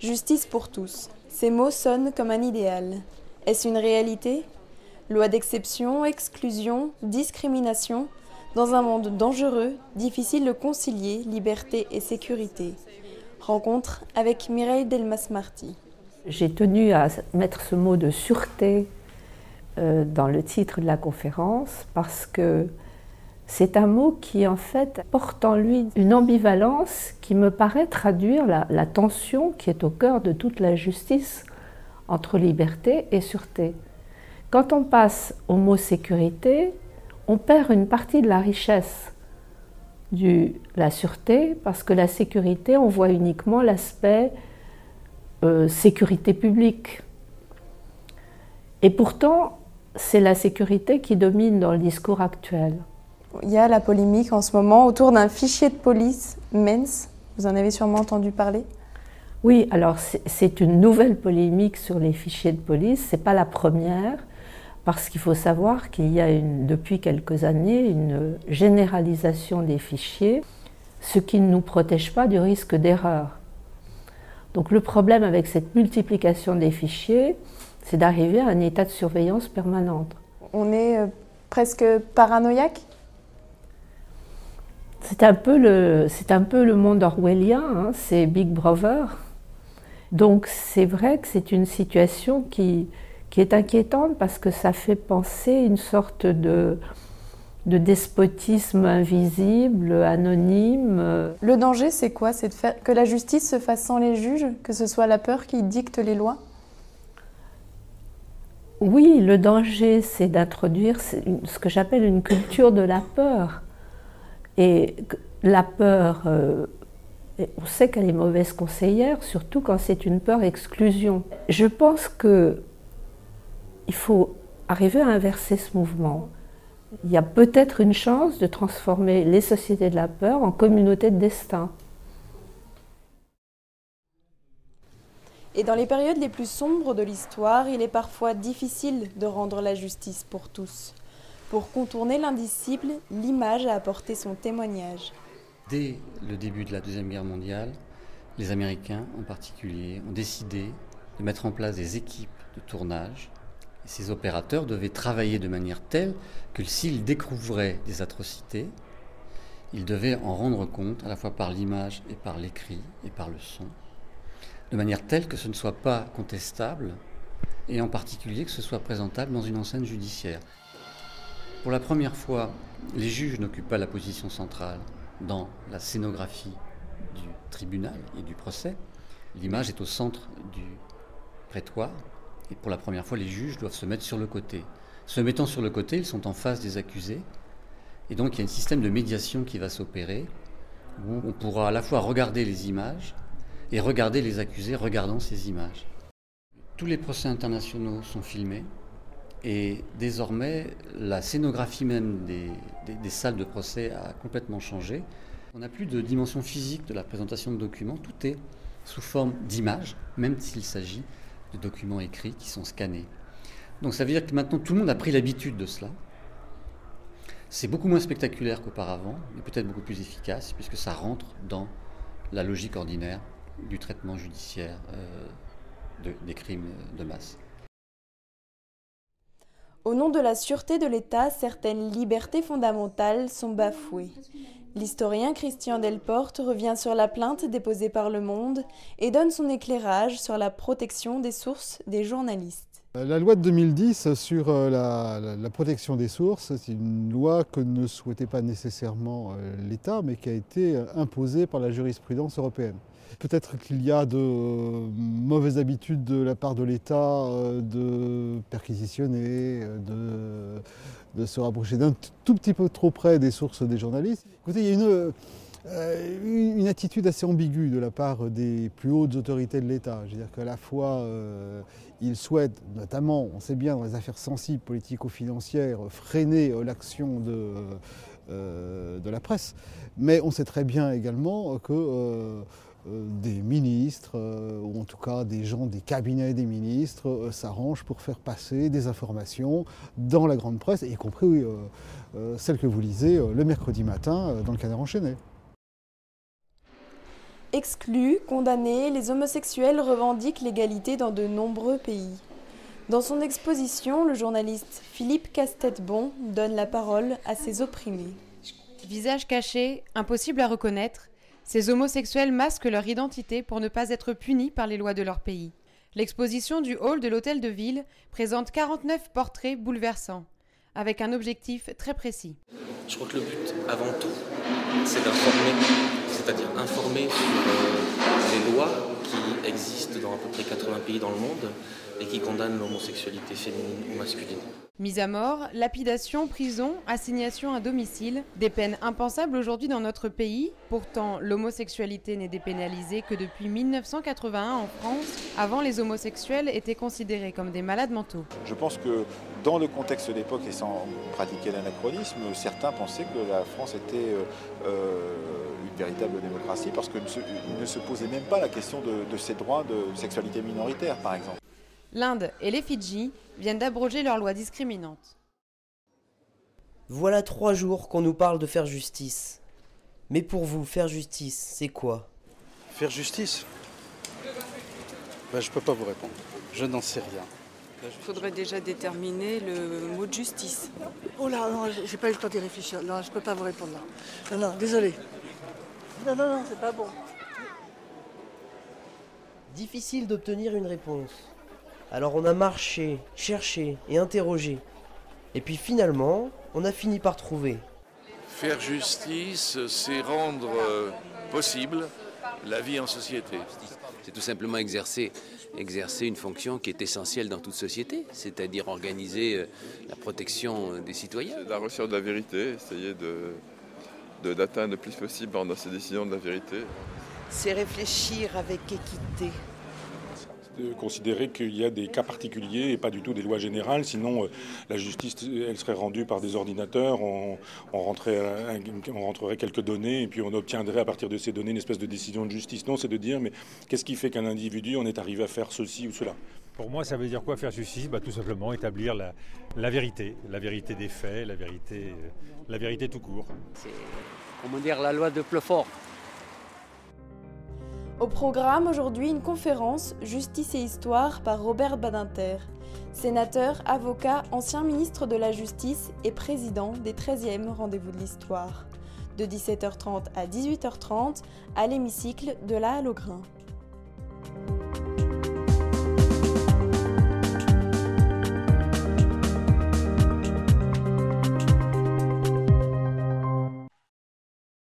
Justice pour tous. Ces mots sonnent comme un idéal. Est-ce une réalité? Loi d'exception, exclusion, discrimination. Dans un monde dangereux, difficile de concilier liberté et sécurité. Rencontre avec Mireille Delmas-Marty. J'ai tenu à mettre ce mot de sûreté dans le titre de la conférence parce que c'est un mot qui en fait porte en lui une ambivalence qui me paraît traduire la tension qui est au cœur de toute la justice entre liberté et sûreté. Quand on passe au mot sécurité, on perd une partie de la richesse de la sûreté parce que la sécurité, on voit uniquement l'aspect sécurité publique. Et pourtant, c'est la sécurité qui domine dans le discours actuel. Il y a la polémique en ce moment autour d'un fichier de police, MENS. Vous en avez sûrement entendu parler? Oui, alors c'est une nouvelle polémique sur les fichiers de police. Ce n'est pas la première, parce qu'il faut savoir qu'il y a depuis quelques années une généralisation des fichiers, ce qui ne nous protège pas du risque d'erreur. Donc le problème avec cette multiplication des fichiers, c'est d'arriver à un état de surveillance permanente. On est presque paranoïaque? C'est un peu le monde orwellien, hein, c'est Big Brother. Donc c'est vrai que c'est une situation qui est inquiétante parce que ça fait penser une sorte de despotisme invisible, anonyme. Le danger, c'est quoi? C'est que la justice se fasse sans les juges, que ce soit la peur qui dicte les lois? Oui, le danger, c'est d'introduire ce que j'appelle une culture de la peur. Et la peur, on sait qu'elle est mauvaise conseillère, surtout quand c'est une peur exclusion. Je pense qu'il faut arriver à inverser ce mouvement. Il y a peut-être une chance de transformer les sociétés de la peur en communautés de destin. Et dans les périodes les plus sombres de l'histoire, il est parfois difficile de rendre la justice pour tous. Pour contourner l'indicible, l'image a apporté son témoignage. Dès le début de la Deuxième Guerre mondiale, les Américains en particulier ont décidé de mettre en place des équipes de tournage. Et ces opérateurs devaient travailler de manière telle que s'ils découvraient des atrocités, ils devaient en rendre compte à la fois par l'image et par l'écrit et par le son, de manière telle que ce ne soit pas contestable et en particulier que ce soit présentable dans une enceinte judiciaire. Pour la première fois, les juges n'occupent pas la position centrale dans la scénographie du tribunal et du procès. L'image est au centre du prétoire et pour la première fois, les juges doivent se mettre sur le côté. Se mettant sur le côté, ils sont en face des accusés et donc il y a un système de médiation qui va s'opérer où on pourra à la fois regarder les images et regarder les accusés regardant ces images. Tous les procès internationaux sont filmés. Et désormais, la scénographie même des salles de procès a complètement changé. On n'a plus de dimension physique de la présentation de documents, tout est sous forme d'images, même s'il s'agit de documents écrits qui sont scannés. Donc ça veut dire que maintenant tout le monde a pris l'habitude de cela. C'est beaucoup moins spectaculaire qu'auparavant, mais peut-être beaucoup plus efficace, puisque ça rentre dans la logique ordinaire du traitement judiciaire des crimes de masse. Au nom de la sûreté de l'État, certaines libertés fondamentales sont bafouées. L'historien Christian Delporte revient sur la plainte déposée par Le Monde et donne son éclairage sur la protection des sources des journalistes. La loi de 2010 sur la protection des sources, c'est une loi que ne souhaitait pas nécessairement l'État, mais qui a été imposée par la jurisprudence européenne. Peut-être qu'il y a de mauvaises habitudes de la part de l'État de perquisitionner, de se rapprocher d'un tout petit peu trop près des sources des journalistes. Écoutez, il y a une attitude assez ambiguë de la part des plus hautes autorités de l'État. Je veux dire qu'à la fois, ils souhaitent, notamment, on sait bien, dans les affaires sensibles politico-financières, freiner l'action de la presse. Mais on sait très bien également que des ministres, ou en tout cas des gens des cabinets des ministres, s'arrangent pour faire passer des informations dans la grande presse, y compris celles que vous lisez le mercredi matin dans le Canard enchaîné. Exclus, condamnés, les homosexuels revendiquent l'égalité dans de nombreux pays. Dans son exposition, le journaliste Philippe Castetbon donne la parole à ces opprimés. Visage caché, impossible à reconnaître, ces homosexuels masquent leur identité pour ne pas être punis par les lois de leur pays. L'exposition du hall de l'Hôtel de Ville présente 49 portraits bouleversants, avec un objectif très précis. Je crois que le but, avant tout, c'est d'informer, c'est-à-dire informer sur les lois qui existent dans à peu près 80 pays dans le monde et qui condamnent l'homosexualité féminine ou masculine. Mise à mort, lapidation, prison, assignation à domicile, des peines impensables aujourd'hui dans notre pays. Pourtant, l'homosexualité n'est dépénalisée que depuis 1981 en France. Avant, les homosexuels étaient considérés comme des malades mentaux. Je pense que dans le contexte de l'époque et sans pratiquer l'anachronisme, certains pensaient que la France était une véritable démocratie parce qu'ils ne se posaient même pas la question de ces droits de sexualité minoritaire, par exemple. L'Inde et les Fidji viennent d'abroger leurs lois discriminantes. Voilà 3 jours qu'on nous parle de faire justice. Mais pour vous, faire justice, c'est quoi? Faire justice? Je peux pas vous répondre. Je n'en sais rien. Il faudrait déjà déterminer le mot de justice. Oh là, non, j'ai pas eu le temps d'y réfléchir. Non, je peux pas vous répondre là. Non, désolé. Non, c'est pas bon. Difficile d'obtenir une réponse. Alors on a marché, cherché et interrogé. Et puis finalement, on a fini par trouver. Faire justice, c'est rendre possible la vie en société. C'est tout simplement exercer une fonction qui est essentielle dans toute société, c'est-à-dire organiser la protection des citoyens. C'est la recherche de la vérité, essayer d'atteindre le plus possible dans ces décisions de la vérité. C'est réfléchir avec équité. De considérer qu'il y a des cas particuliers et pas du tout des lois générales, sinon la justice elle serait rendue par des ordinateurs, on rentrerait quelques données et puis on obtiendrait à partir de ces données une espèce de décision de justice. Non, c'est de dire mais qu'est-ce qui fait qu'un individu en est arrivé à faire ceci ou cela? Pour moi, ça veut dire quoi faire justice? Tout simplement établir la vérité des faits, la vérité tout court. C'est, la loi de plus fort. Au programme aujourd'hui, une conférence Justice et Histoire par Robert Badinter, sénateur, avocat, ancien ministre de la Justice et président des 13e Rendez-vous de l'Histoire, de 17h30 à 18h30 à l'hémicycle de la Halle aux Grains.